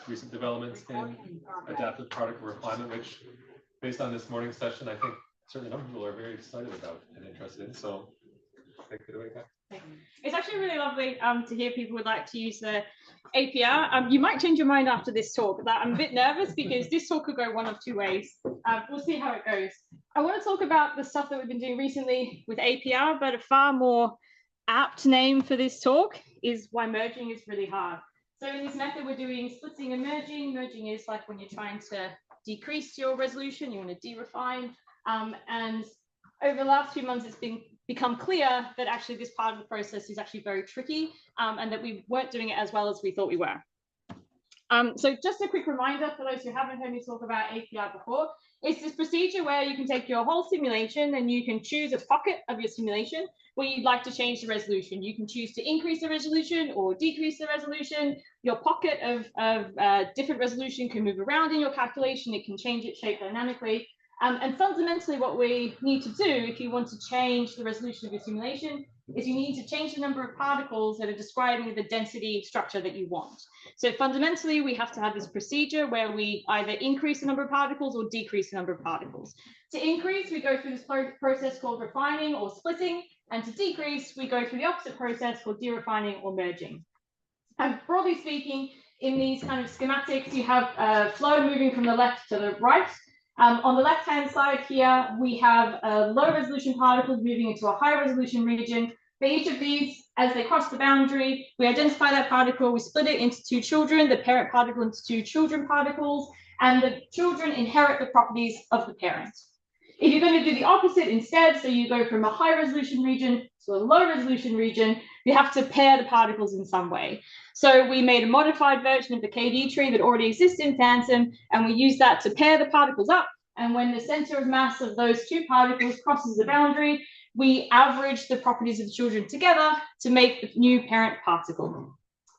recent developments in adaptive particle refinement, which, based on this morning's session, I think certainly a number of people are very excited about and interested in. So take it away, Kat. It's actually really lovely to hear people would like to use the APR. You might change your mind after this talk, but I'm a bit nervous because this talk could go one of two ways. We'll see how it goes. I want to talk about the stuff that we've been doing recently with APR, but a far more apt name for this talk is why merging is really hard. So in this method, we're doing splitting and merging. Merging is like when you're trying to decrease your resolution, you want to de-refine. And over the last few months, it's become clear that actually this part of the process is actually very tricky and that we weren't doing it as well as we thought we were. So just a quick reminder for those who haven't heard me talk about APR before, it's this procedure where you can take your whole simulation and you can choose a pocket of your simulation where you'd like to change the resolution. You can choose to increase the resolution or decrease the resolution. Your pocket of different resolution can move around in your calculation. It can change its shape dynamically. And fundamentally, what we need to do if you want to change the resolution of your simulation is you need to change the number of particles that are describing the density structure that you want. So fundamentally, we have to have this procedure where we either increase the number of particles or decrease the number of particles. To increase, we go through this process called refining or splitting. And to decrease, we go through the opposite process called de-refining or merging. And broadly speaking, in these kind of schematics, you have flow moving from the left to the right. On the left-hand side here, we have low-resolution particles moving into a high-resolution region. For each of these, as they cross the boundary, we identify that particle, we split it into two children, the parent particle into two children particles, and the children inherit the properties of the parent. If you're going to do the opposite instead, so you go from a high-resolution region to a low-resolution region, you have to pair the particles in some way. So we made a modified version of the KD tree that already exists in Phantom, and we use that to pair the particles up. And when the center of mass of those two particles crosses the boundary, we average the properties of the children together to make the new parent particle.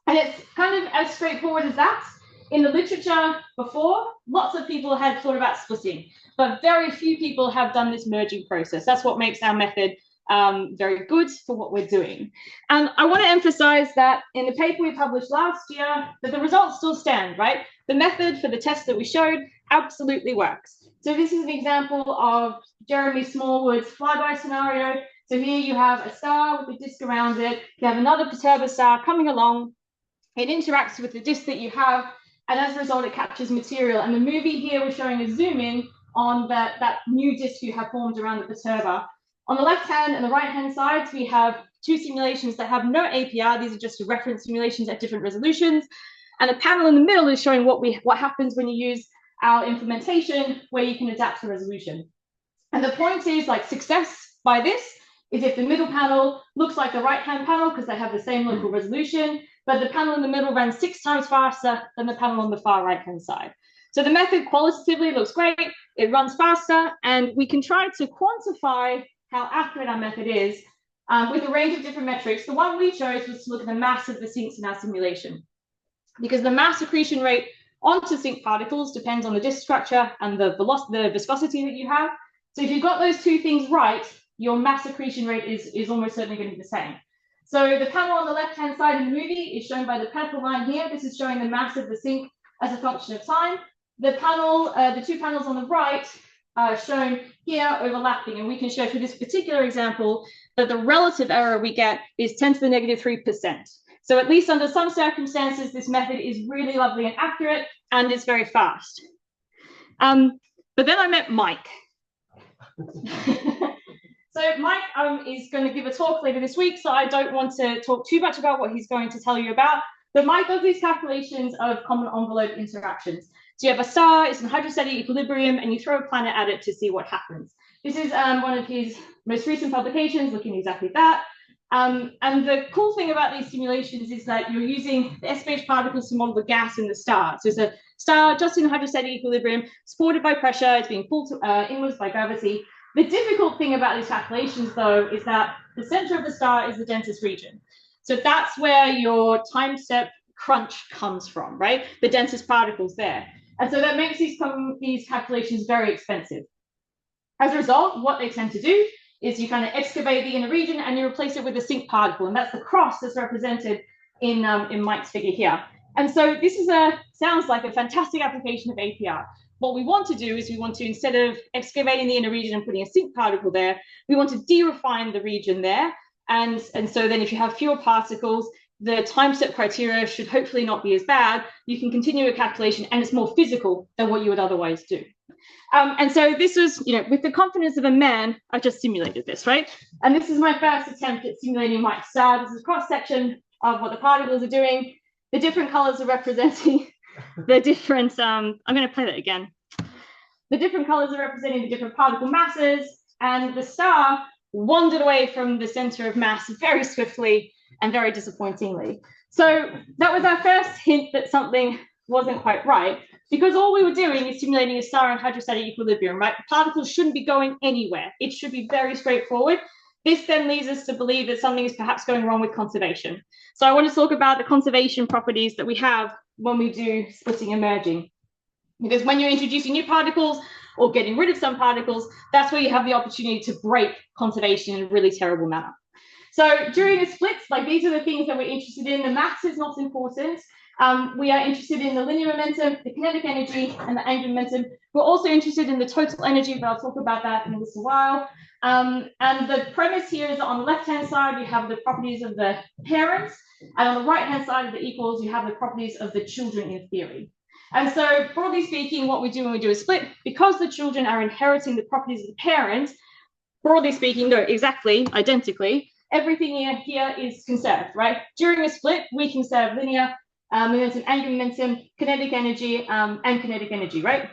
And it's kind of as straightforward as that. In the literature before, lots of people had thought about splitting, but very few people have done this merging process. That's what makes our method very good for what we're doing. And I want to emphasize that in the paper we published last year, that the results still stand, right? The method for the test that we showed absolutely works. So this is an example of Jeremy Smallwood's flyby scenario. So here you have a star with a disk around it. You have another perturber star coming along. It interacts with the disk that you have, and as a result, it captures material. And the movie here was showing a zoom in on that new disk you have formed around the perturber. On the left-hand and the right-hand sides, we have two simulations that have no APR. These are just reference simulations at different resolutions. And a panel in the middle is showing what happens when you use our implementation, where you can adapt the resolution. And the point is, like, success by this is if the middle panel looks like the right-hand panel because they have the same local resolution, but the panel in the middle runs 6 times faster than the panel on the far right-hand side. So the method qualitatively looks great, it runs faster, and we can try to quantify how accurate our method is with a range of different metrics. The one we chose was to look at the mass of the sinks in our simulation, because the mass accretion rate onto sink particles depends on the disk structure and the viscosity that you have. So if you've got those two things right, your mass accretion rate is almost certainly going to be the same. So the panel on the left-hand side in the movie is shown by the purple line here. This is showing the mass of the sink as a function of time. The two panels on the right are shown here overlapping, and we can show for this particular example that the relative error we get is 10 to the negative 3%. So at least under some circumstances, this method is really lovely and accurate, and it's very fast. But then I met Mike. So Mike is going to give a talk later this week, so I don't want to talk too much about what he's going to tell you about. But Mike does these calculations of common envelope interactions. So you have a star, it's in hydrostatic equilibrium, and you throw a planet at it to see what happens. This is one of his most recent publications looking exactly at that. And the cool thing about these simulations is that you're using the SPH particles to model the gas in the star. So it's a star just in hydrostatic equilibrium, supported by pressure, it's being pulled inwards by gravity. The difficult thing about these calculations, though, is that the center of the star is the densest region. So that's where your time step crunch comes from, right? The densest particles there. And so that makes these calculations very expensive. As a result, what they tend to do is you kind of excavate the inner region and you replace it with a sink particle. And that's the cross that's represented in Mike's figure here. And so this is sounds like a fantastic application of APR. What we want to do is we want to, instead of excavating the inner region and putting a sink particle there, we want to de-refine the region there. And so then if you have fewer particles, the time step criteria should hopefully not be as bad. You can continue a calculation and it's more physical than what you would otherwise do. And so this was, with the confidence of a man, I just simulated this, right? And this is my first attempt at simulating Mike star. This is a cross-section of what the particles are doing. The different colors are representing the different, I'm going to play that again. The different colors are representing the different particle masses, and the star wandered away from the center of mass very swiftly and very disappointingly. So that was our first hint that something wasn't quite right, because all we were doing is simulating a star in hydrostatic equilibrium, right? Particles shouldn't be going anywhere. It should be very straightforward. This then leads us to believe that something is perhaps going wrong with conservation. So I want to talk about the conservation properties that we have when we do splitting and merging. Because when you're introducing new particles or getting rid of some particles, that's where you have the opportunity to break conservation in a really terrible manner. So during a split, like these are the things that we're interested in. The mass is not important. We are interested in the linear momentum, the kinetic energy, and the angular momentum. We're also interested in the total energy, but I'll talk about that in a little while. And the premise here is that on the left-hand side, you have the properties of the parents, and on the right-hand side of the equals, you have the properties of the children in theory. And so, broadly speaking, what we do when we do a split, because the children are inheriting the properties of the parents, broadly speaking, no, exactly, identically, everything here is conserved, right? During a split, we conserve linear momentum, angular momentum, kinetic energy, and kinetic energy, right?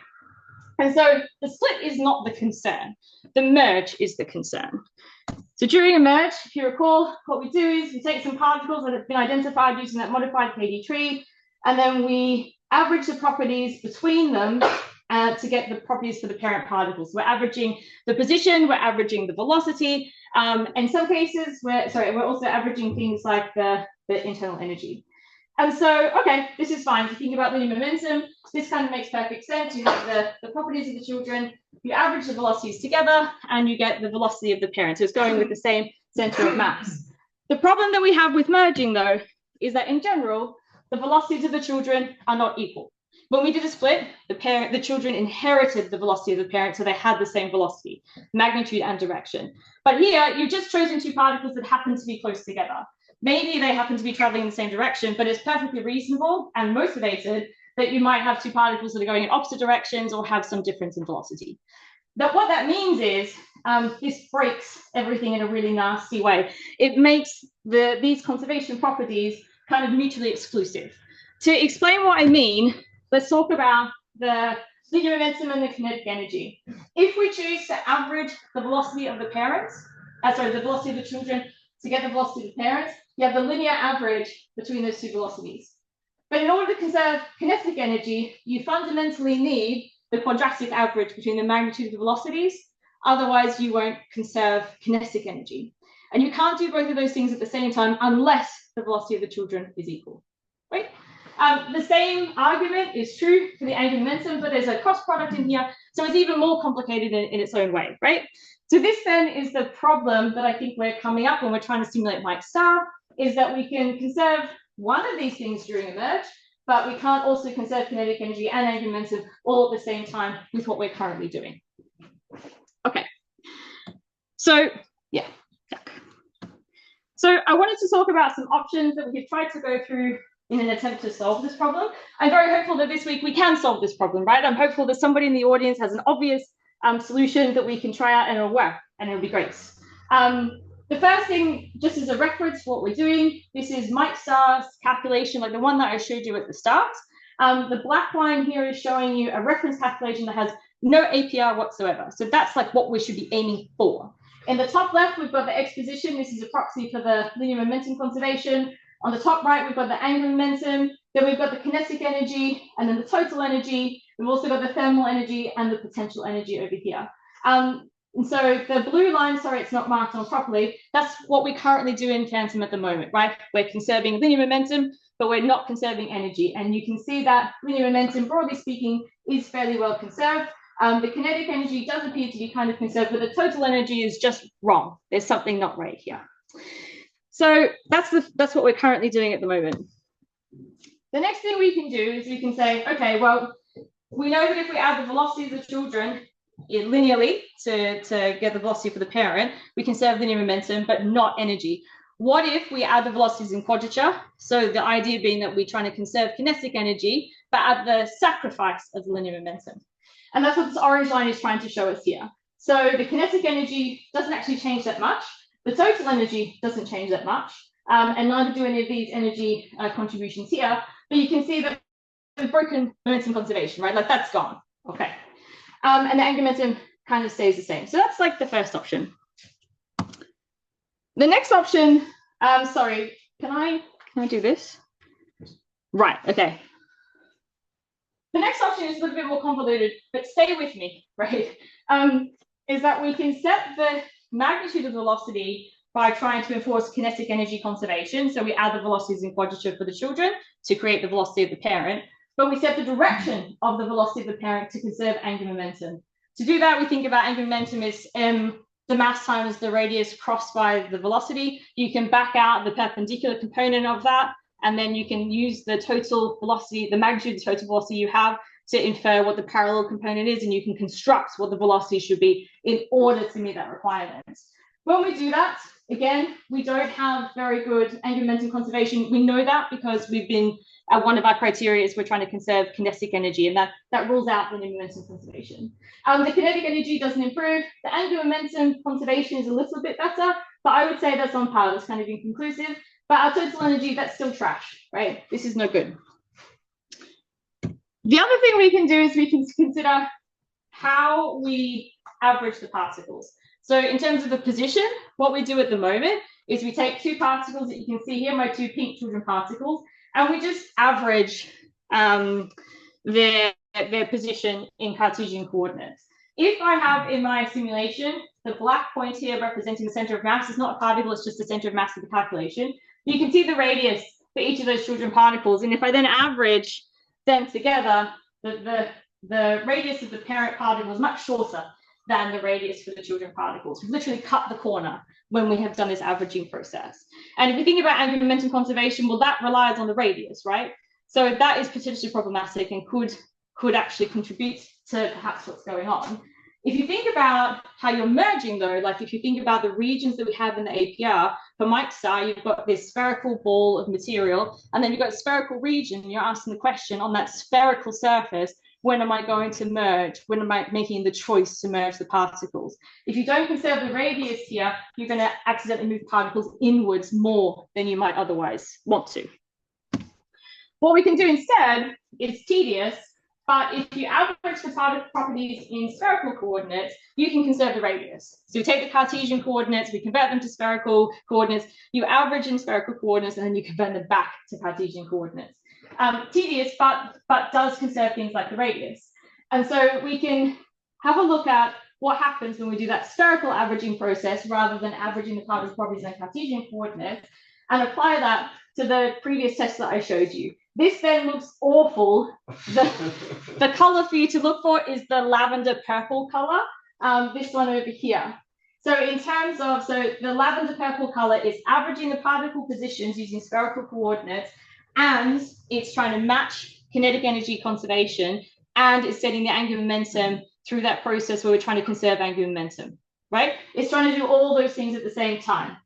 And so the split is not the concern. The merge is the concern. So during a merge, if you recall, what we do is we take some particles that have been identified using that modified KD tree, and then we average the properties between them to get the properties for the parent particles. We're averaging the position, we're averaging the velocity. In some cases, we're also averaging things like the internal energy. And so, okay, this is fine. If you think about linear momentum, this kind of makes perfect sense. You have the properties of the children, you average the velocities together, and you get the velocity of the parent. So it's going with the same center of mass. The problem that we have with merging, though, is that in general, the velocities of the children are not equal. When we did a split, the children inherited the velocity of the parent, so they had the same velocity, magnitude and direction. But here, you've just chosen two particles that happen to be close together. Maybe they happen to be traveling in the same direction, but it's perfectly reasonable and motivated that you might have two particles that are going in opposite directions or have some difference in velocity. What that means is this breaks everything in a really nasty way. It makes these conservation properties kind of mutually exclusive. To explain what I mean, let's talk about the linear momentum and the kinetic energy. If we choose to average the velocity of the parents, the velocity of the children to get the velocity of the parents, you have the linear average between those two velocities. But in order to conserve kinetic energy, you fundamentally need the quadratic average between the magnitude of the velocities. Otherwise, you won't conserve kinetic energy. And you can't do both of those things at the same time unless the velocity of the children is equal, right? The same argument is true for the angular momentum, but there's a cross product in here, so it's even more complicated in its own way, right? So this then is the problem that I think we're coming up when we're trying to simulate Mike's star, is that we can conserve one of these things during a merge, but we can't also conserve kinetic energy and angular momentum all at the same time with what we're currently doing. Okay, so yeah. So I wanted to talk about some options that we have tried to go through in an attempt to solve this problem. I'm very hopeful that this week we can solve this problem, right? I'm hopeful that somebody in the audience has an obvious solution that we can try out and it'll work and it'll be great. The first thing, just as a reference for what we're doing, this is Mike star's calculation, like the one that I showed you at the start. The black line here is showing you a reference calculation that has no APR whatsoever. So that's like what we should be aiming for. In the top left, we've got the exposition. This is a proxy for the linear momentum conservation. On the top right, we've got the angular momentum. Then we've got the kinetic energy and then the total energy. We've also got the thermal energy and the potential energy over here. And so the blue line, sorry, it's not marked on properly. That's what we currently do in Phantom at the moment, right? We're conserving linear momentum, but we're not conserving energy. And you can see that linear momentum, broadly speaking, is fairly well conserved. The kinetic energy does appear to be kind of conserved, but the total energy is just wrong. There's something not right here. So that's what we're currently doing at the moment. the next thing we can do is we can say, okay, well, we know that if we add the velocities of children linearly to get the velocity for the parent, we conserve linear momentum, but not energy. What if we add the velocities in quadrature? So the idea being that we're trying to conserve kinetic energy, but at the sacrifice of the linear momentum. And that's what this orange line is trying to show us here. So the kinetic energy doesn't actually change that much. The total energy doesn't change that much. And neither do any of these energy contributions here. But you can see that we've broken momentum conservation, right? Like that's gone. Okay. And the angular momentum kind of stays the same. So that's like the first option. The next option, sorry, can I do this? Right, okay. The next option is a little bit more convoluted, but stay with me, right? Is that we can set the magnitude of velocity by trying to enforce kinetic energy conservation. So we add the velocities in quadrature for the children to create the velocity of the parent, but we set the direction of the velocity of the parent to conserve angular momentum. To do that, we think about angular momentum as the mass times the radius crossed by the velocity. You can back out the perpendicular component of that, and then you can use the total velocity, the magnitude of the total velocity you have to infer what the parallel component is, and you can construct what the velocity should be in order to meet that requirement. When we do that, again, we don't have very good angular momentum conservation. We know that because we've been, one of our criteria is we're trying to conserve kinetic energy, and that rules out the momentum conservation. The kinetic energy doesn't improve. The angular momentum conservation is a little bit better, but I would say that's on par. That's kind of inconclusive. But our total energy, that's still trash, right? This is no good. The other thing we can do is we can consider how we average the particles. So in terms of the position, what we do at the moment is we take two particles that you can see here, my two pink children particles, and we just average their position in Cartesian coordinates. If I have in my simulation, the black point here representing the center of mass is not a particle, it's just the center of mass of the calculation. You can see the radius for each of those children particles. And if I then average them together, the radius of the parent particle is much shorter than the radius for the children particles. We've literally cut the corner when we have done this averaging process. And if we think about angular momentum conservation, well, that relies on the radius, right? So that is potentially problematic and could actually contribute to perhaps what's going on. If you think about how you're merging though, like if you think about the regions that we have in the APR, for Mike's star, you've got this spherical ball of material, and then you've got a spherical region, and you're asking the question on that spherical surface, when am I going to merge? When am I making the choice to merge the particles? If you don't conserve the radius here, you're going to accidentally move particles inwards more than you might otherwise want to. What we can do instead is tedious, but if you average the particle properties in spherical coordinates, you can conserve the radius. So we take the Cartesian coordinates, we convert them to spherical coordinates, you average in spherical coordinates, and then you convert them back to Cartesian coordinates. Tedious, but does conserve things like the radius. And so we can have a look at what happens when we do that spherical averaging process rather than averaging the particle properties in Cartesian coordinates, and apply that to the previous test that I showed you. This then looks awful. The color for you to look for is the lavender purple color, this one over here. So in terms of, the lavender purple color is averaging the particle positions using spherical coordinates, and it's trying to match kinetic energy conservation, and it's setting the angular momentum through that process where we're trying to conserve angular momentum, right? It's trying to do all those things at the same time.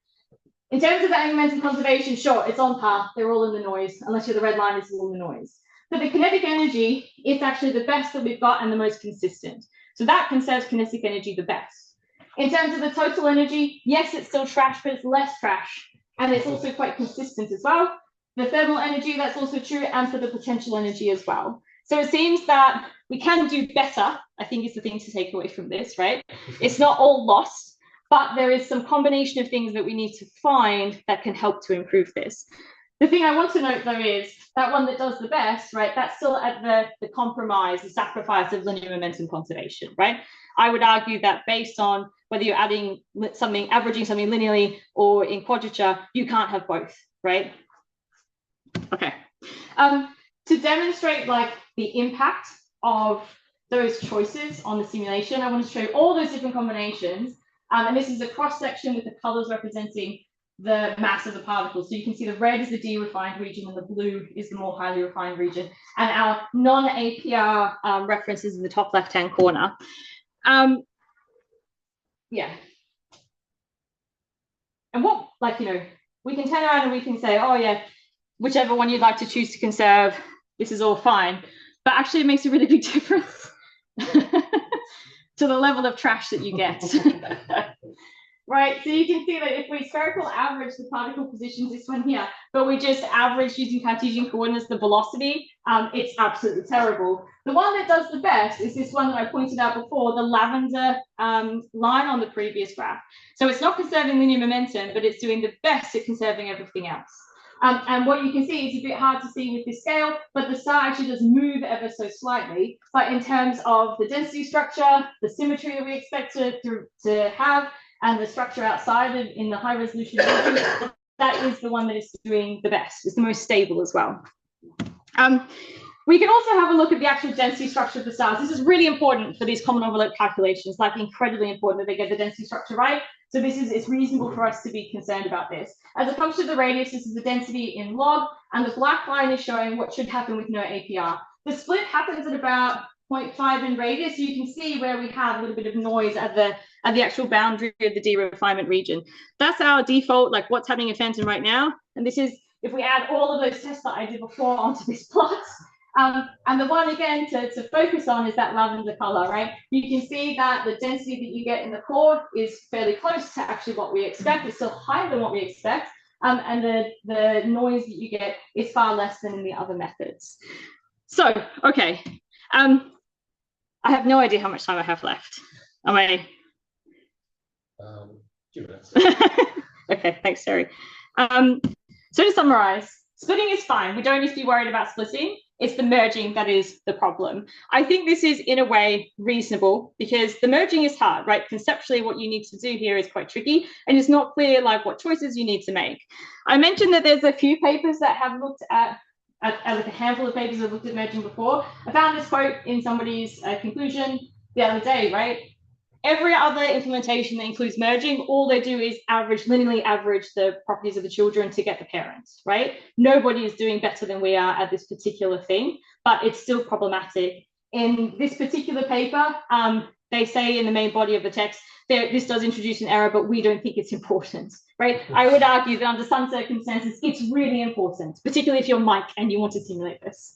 In terms of the angular momentum conservation, sure, it's on par. They're all in the noise, unless you're the red line, it's all in the noise. But the kinetic energy, it's actually the best that we've got and the most consistent. So that conserves kinetic energy the best. In terms of the total energy, yes, it's still trash, but it's less trash. And it's also quite consistent as well. The thermal energy, that's also true, and for the potential energy as well. So it seems that we can do better, I think is the thing to take away from this, right? It's not all lost. But there is some combination of things that we need to find that can help to improve this. The thing I want to note, though, is that one that does the best, right, that's still at the compromise, the sacrifice of linear momentum conservation, right? I would argue that based on whether you're adding something, averaging something linearly or in quadrature, you can't have both, right? Okay. To demonstrate like the impact of those choices on the simulation, I want to show you all those different combinations. And this is a cross section with the colors representing the mass of the particles. So you can see the red is the de-refined region and the blue is the more highly refined region. And our non-APR reference is in the top left-hand corner. Yeah. And what, like, you know, we can turn around and we can say, oh yeah, whichever one you'd like to choose to conserve, this is all fine. But actually it makes a really big difference to the level of trash that you get. Right, so you can see that if we spherical average the particle positions, this one here, but we just average using Cartesian coordinates the velocity, it's absolutely terrible. The one that does the best is this one that I pointed out before, the lavender line on the previous graph. So it's not conserving linear momentum, but it's doing the best at conserving everything else. And what you can see is a bit hard to see with this scale, but the star actually does move ever so slightly. But in terms of the density structure, the symmetry that we expect to have, and the structure outside of in the high resolution region, that is the one that is doing the best. It's the most stable as well. We can also have a look at the actual density structure of the stars. This is really important for these common envelope calculations, like incredibly important that they get the density structure right. So it's reasonable for us to be concerned about this. As a function of the radius, this is the density in log, and the black line is showing what should happen with no APR. The split happens at about 0.5 in radius. So you can see where we have a little bit of noise at the actual boundary of the de-refinement region. That's our default, like what's happening in phantom right now. And this is, if we add all of those tests that I did before onto this plot, and the one again to focus on is that lavender color, right? You can see that the density that you get in the core is fairly close to actually what we expect. It's still higher than what we expect. And the noise that you get is far less than in the other methods. So, okay. I have no idea how much time I have left. Am I? 2 minutes. Okay, thanks, Terry. So to summarize, splitting is fine. We don't need to be worried about splitting. It's the merging that is the problem. I think this is, in a way, reasonable because the merging is hard, right? Conceptually, what you need to do here is quite tricky, and it's not clear like what choices you need to make. I mentioned that there's a few papers that have looked at like a handful of papers that looked at merging before. I found this quote in somebody's conclusion the other day, right? Every other implementation that includes merging, all they do is linearly average the properties of the children to get the parents, right? Nobody is doing better than we are at this particular thing, but it's still problematic. In this particular paper, they say in the main body of the text, this does introduce an error, but we don't think it's important, right? I would argue that under some circumstances, it's really important, particularly if you're Mike and you want to simulate this.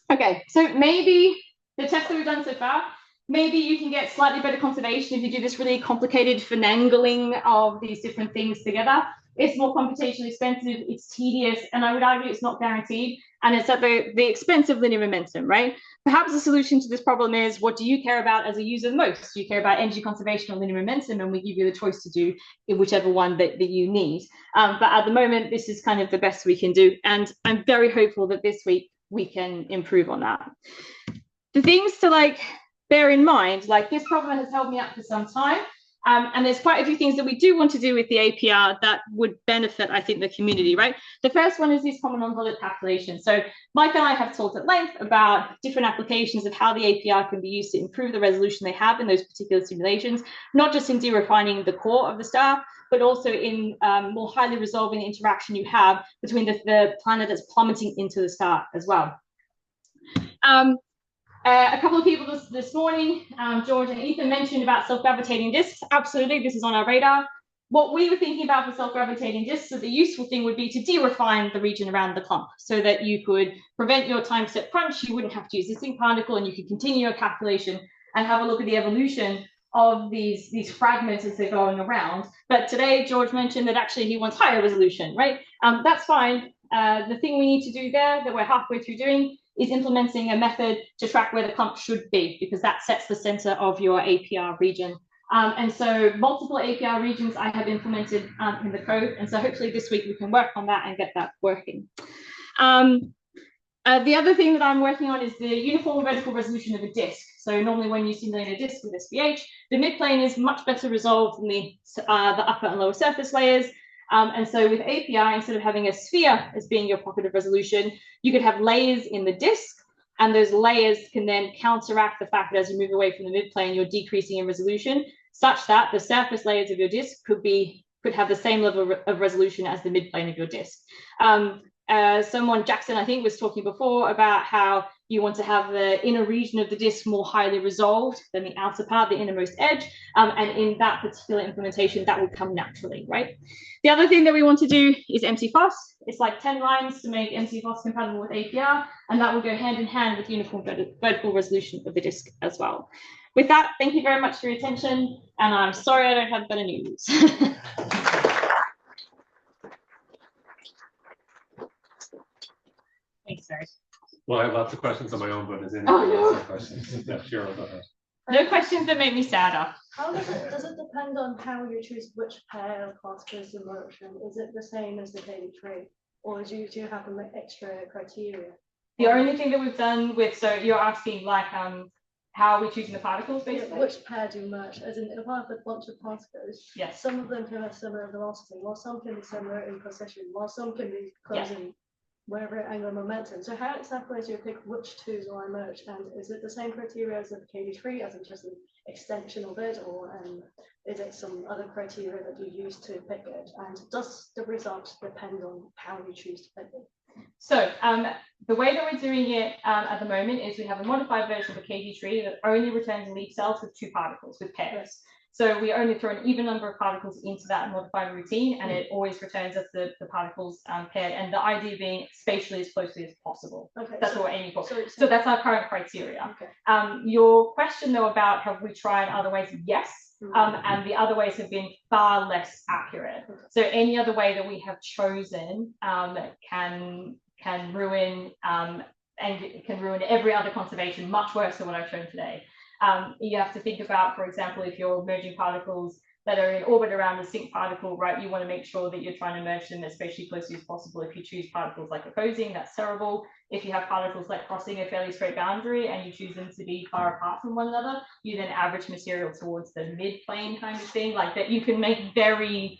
Okay, so maybe the tests that we've done so far, maybe you can get slightly better conservation if you do this really complicated finagling of these different things together. It's more computationally expensive, it's tedious, and I would argue it's not guaranteed, and it's at the expense of linear momentum, right? Perhaps the solution to this problem is, what do you care about as a user most? Do you care about energy conservation or linear momentum? And we give you the choice to do whichever one that you need. But at the moment, this is kind of the best we can do, and I'm very hopeful that this week we can improve on that. The things to bear in mind, like this problem has held me up for some time. And there's quite a few things that we do want to do with the APR that would benefit, I think, the community, right? The first one is these common envelope calculations. So Mike and I have talked at length about different applications of how the APR can be used to improve the resolution they have in those particular simulations, not just in de-refining the core of the star, but also in more highly resolving the interaction you have between the planet that's plummeting into the star as well. A couple of people this morning, George and Ethan, mentioned about self-gravitating disks. Absolutely, this is on our radar. What we were thinking about for self-gravitating disks, so the useful thing would be to de-refine the region around the clump so that you could prevent your time step crunch. You wouldn't have to use this zinc particle, and you could continue your calculation and have a look at the evolution of these fragments as they're going around. But today, George mentioned that actually he wants higher resolution, right? That's fine. The thing we need to do there that we're halfway through doing is implementing a method to track where the clump should be, because that sets the center of your APR region. And so multiple APR regions I have implemented in the code. And so hopefully this week we can work on that and get that working. The other thing that I'm working on is the uniform vertical resolution of a disk. So normally when you simulate a disk with SVH, the midplane is much better resolved than the upper and lower surface layers. And so with API, instead of having a sphere as being your pocket of resolution, you could have layers in the disk, and those layers can then counteract the fact that as you move away from the midplane, you're decreasing in resolution, such that the surface layers of your disk could be could have the same level of resolution as the midplane of your disk. Someone, Jackson, I think, was talking before about how you want to have the inner region of the disk more highly resolved than the outer part, the innermost edge. And in that particular implementation, that will come naturally, right? The other thing that we want to do is MCFOS. It's like 10 lines to make MCFOS compatible with APR, and that will go hand in hand with uniform vertical resolution of the disk as well. With that, thank you very much for your attention, and I'm sorry I don't have better news. Thanks, Sarah. Well, I have lots of questions on my own, but is there any questions? Yeah, sure, go ahead. No questions that make me sadder. How does it depend on how you choose which pair of particles in motion? Is it the same as the KD3, or do you have an extra criteria? The only thing that we've done with, so you're asking like how are we choosing the particles basically? Yeah, which pair do merge? As in, if I have a bunch of particles, yes, some of them can have similar velocity, while some can be similar in position, while some can be close in wherever angular momentum. So how exactly do you pick which two do I merge? And is it the same criteria as the KD3, as in just an extension of it, or is it some other criteria that you use to pick it? And does the result depend on how you choose to pick it? So the way that we're doing it at the moment is we have a modified version of the KD3 that only returns leaf cells with 2 particles, with pairs. So we only throw an even number of particles into that modified routine, and it always returns us the particles paired. And the idea being spatially as closely as possible. Okay, that's what we're aiming for. So that's our current criteria. Okay. Your question though about have we tried other ways? Yes. And the other ways have been far less accurate. So any other way that we have chosen can ruin and it can ruin every other conservation much worse than what I've shown today. You have to think about, for example, if you're merging particles that are in orbit around a sync particle, right, you want to make sure that you're trying to merge them as spatially closely as possible. If you choose particles like opposing, that's terrible. If you have particles like crossing a fairly straight boundary and you choose them to be far apart from one another, you then average material towards the mid-plane kind of thing, like that. You can make very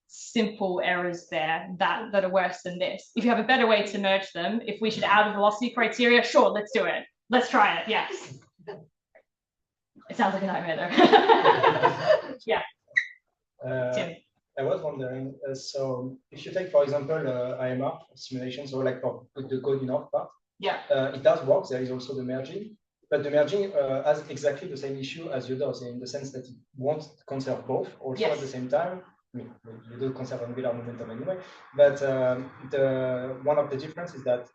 simple errors there that are worse than this. If you have a better way to merge them, if we should add a velocity criteria, sure, let's do it. Let's try it, yes. It sounds like a nightmare though. Yeah. I was wondering, so if you take, for example, IMR simulation, so like for the code in our part, yeah, it does work. There is also the merging, but the merging has exactly the same issue as you do, in the sense that it won't conserve both also at the same time. I mean, you do conserve angular momentum anyway, but one of the differences is that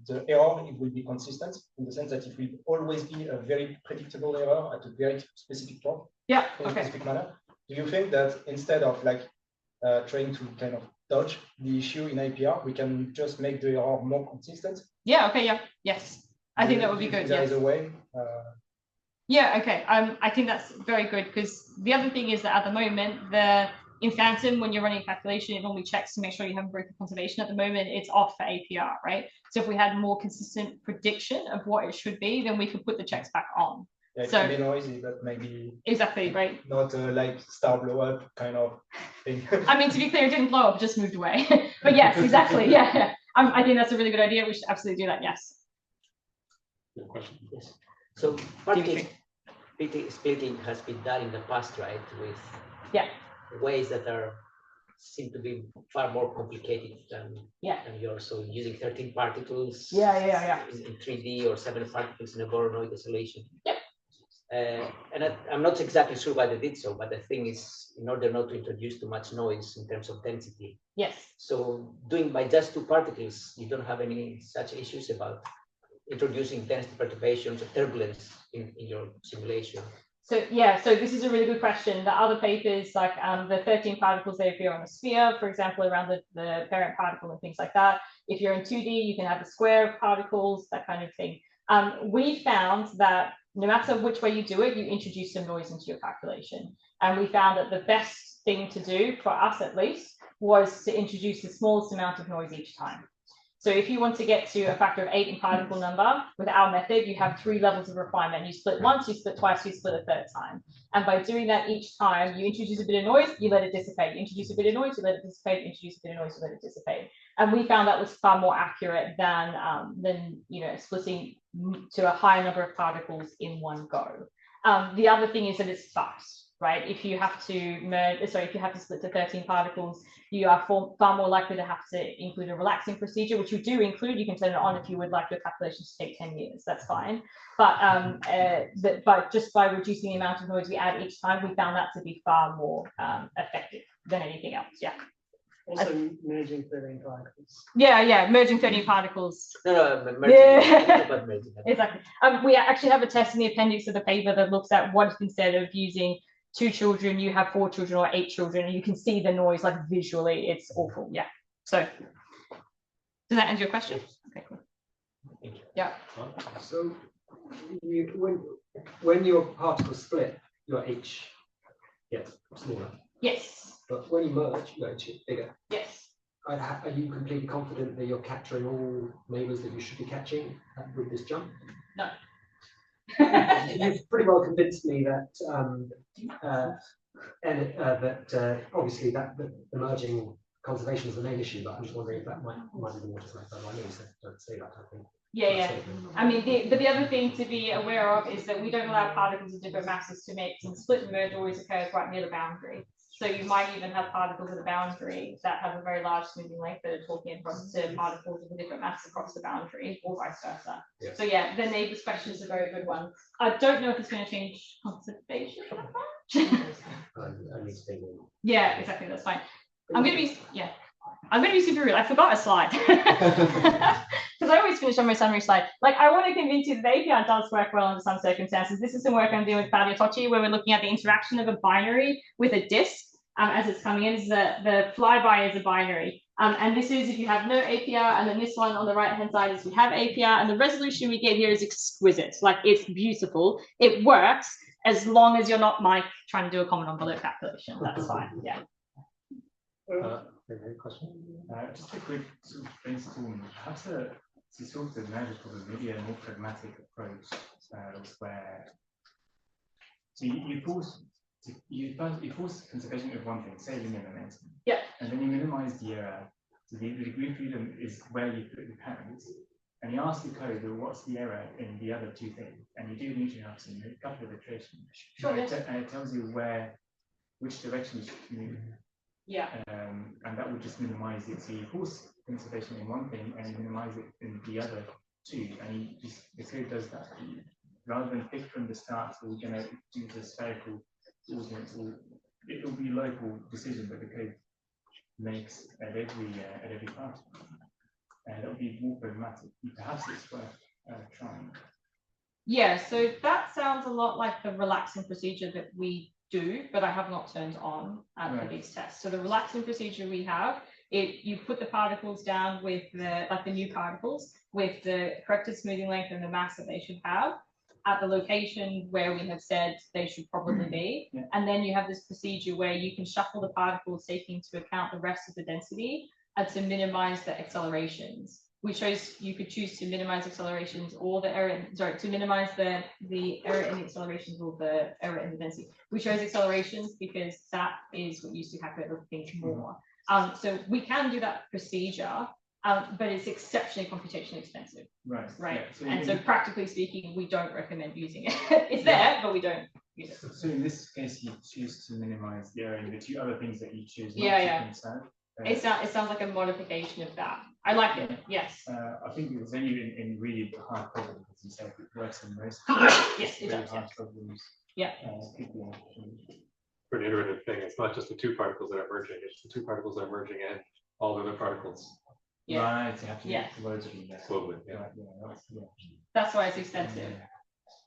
the error, it will be consistent in the sense that it will always be a very predictable error at a very specific point, in a specific manner. Do you think that instead of like trying to kind of dodge the issue in APR, we can just make the error more consistent? Yeah. Okay. Yeah. Yes. I think that would be good. There is a way. Yeah. Okay. I think that's very good, because the other thing is that at the moment in Phantom, when you're running a calculation, it normally checks to make sure you haven't broken conservation. At the moment, it's off for APR, right? So if we had more consistent prediction of what it should be, then we could put the checks back on. Yeah, it can be noisy, but maybe exactly right. Not like star blow up kind of thing. I mean, to be clear, it didn't blow up; it just moved away. But yes, exactly. Yeah, I think that's a really good idea. We should absolutely do that. Yes. Good question. Yes. So particle splitting has been done in the past, right? With ways that seem to be far more complicated than you're also using 13 particles in 3D or 7 particles in a Voronoi isolation. And I'm not exactly sure why they did so, but the thing is, in order not to introduce too much noise in terms of density. Yes. So doing by just 2 particles, you don't have any such issues about introducing density perturbations or turbulence in your simulation. So so this is a really good question. The other papers, like the 13 particles, they appear on a sphere, for example, around the parent particle and things like that. If you're in 2D, you can have a square of particles, that kind of thing. We found that no matter which way you do it, you introduce some noise into your calculation. And we found that the best thing to do, for us at least, was to introduce the smallest amount of noise each time. So if you want to get to a factor of 8 in particle number, with our method, you have 3 levels of refinement. You split once, you split twice, you split a third time. And by doing that each time, you introduce a bit of noise, you let it dissipate. You introduce a bit of noise, you let it dissipate. You introduce a bit of noise, you let it dissipate. And we found that was far more accurate than splitting to a higher number of particles in one go. The other thing is that it's fast. right? If you have to merge, sorry, if you have to split to 13 particles, you are far more likely to have to include a relaxing procedure, which you do include. You can turn it on if you would like your calculations to take 10 years, that's fine. But just by reducing the amount of noise we add each time, we found that to be far more effective than anything else, yeah. Also merging 13 particles. Yeah, merging 13 particles. No, merging. Yeah. But merging. Exactly. We actually have a test in the appendix of the paper that looks at what if instead of using 2 children, you have 4 children or 8 children, and you can see the noise like visually. It's awful. Yeah. So, does that answer your question? Okay, cool. Thank you. Yeah. So, when your particles split, your H gets smaller. Yes. But when you merge, your H gets bigger. Yes. Are you completely confident that you're capturing all neighbours that you should be catching with this jump? No. You've pretty well convinced me that obviously that the merging conservation is the main issue, but I'm just wondering if that might have been just like that. I know you said don't say that, I think. Yeah. I mean, the other thing to be aware of is that we don't allow particles of different masses to mix, and split and merge always occurs right near the boundary. So you might even have particles at the boundary that have a very large smoothing length that are talking across to particles of a different mass across the boundary, or vice versa. Yeah. So yeah, the neighbours question is a very good one. I don't know if it's going to change conservation that much. Yeah, exactly. That's fine. I'm going to be super real. I forgot a slide. Because I always finish on my summary slide. Like, I want to convince you that the APR does work well under some circumstances. This is some work I'm doing with Claudia Tocci, where we're looking at the interaction of a binary with a disk as it's coming in. This is the flyby is a binary. And this is if you have no APR, and then this one on the right-hand side is we have APR, and the resolution we get here is exquisite. Like, it's beautiful. It works as long as you're not, Mike, trying to do a common envelope calculation. That's fine, yeah. Question? Just a quick sort of brainstorm. Perhaps to sort of measure probably maybe a more pragmatic approach where you force conservation of one thing, say linear momentum. Yeah. And then you minimize the error. So the degree of freedom is where you put the parents. And you ask the code, well, what's the error in the other two things? And you do an interruption, a couple of iterations. Sure, and it tells you which direction you should move. Yeah. And that would just minimize it. So you force conservation in one thing and you minimize it in the other two. And the code does that for you. Rather than pick from the start, so we're going to do the spherical ordinance, or it will be a local decision that the code makes at every part. And that would be more pragmatic. Perhaps it's worth trying. Yeah, so that sounds a lot like the relaxing procedure that we do, but I have not turned on for these tests. So the relaxing procedure we have, you put the particles down with the new particles with the corrected smoothing length and the mass that they should have at the location where we have said they should probably be. Yeah. And then you have this procedure where you can shuffle the particles taking into account the rest of the density and to minimize the accelerations. You could choose to minimize accelerations or the error, to minimize the error in the accelerations or the error in the density. We chose accelerations because that is what used to calculate the things more. So we can do that procedure, but it's exceptionally computationally expensive. Right. Yeah. So practically speaking, we don't recommend using it. It's there, but we don't use it. So in this case, you choose to minimize the error in the two other things that you choose not to concern. It sounds like a modification of that. I like it, yes. I think it was only in really hard problems, as you said, it works in most yes, it does. Hard problems. Yeah. For an iterative thing, it's not just the two particles that are merging, it's the two particles that are merging and all the other particles. Yeah. Right, you have to get loads of them there. Slowly, yeah. That's why it's expensive.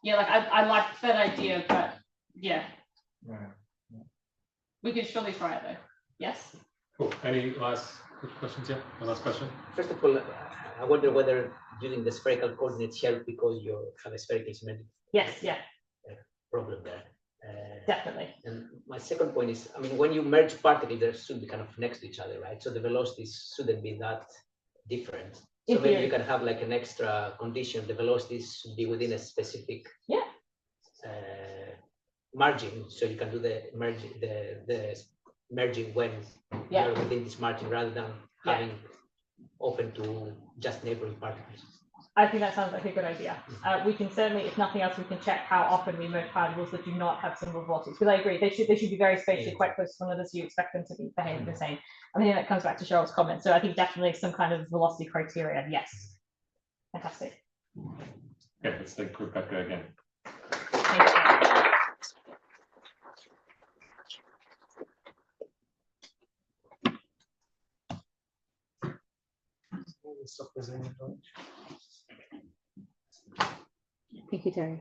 Yeah, like I like that idea, but yeah. We could surely try it though. Yes. Cool. Any last questions? Yeah, one last question. First of all, I wonder whether using the spherical coordinates help because you have a spherical symmetry. Yes, yeah. Problem there. Definitely. And my second point is, I mean, when you merge particles, they should be kind of next to each other, right? So the velocities shouldn't be that different. So maybe you can have like an extra condition. The velocities should be within a specific margin. So you can do the merging when you're within this margin rather than having open to just neighboring particles. I think that sounds like a good idea. We can certainly, if nothing else, we can check how often we merge particles that do not have single velocities. Because I agree, they should be very spatially quite close to one another, so you expect them to be behaving the same. I think that comes back to Cheryl's comment. So I think definitely some kind of velocity criteria. Yes. Fantastic. Okay, let's thank Rebecca again. Thank you. Thank you, Terry.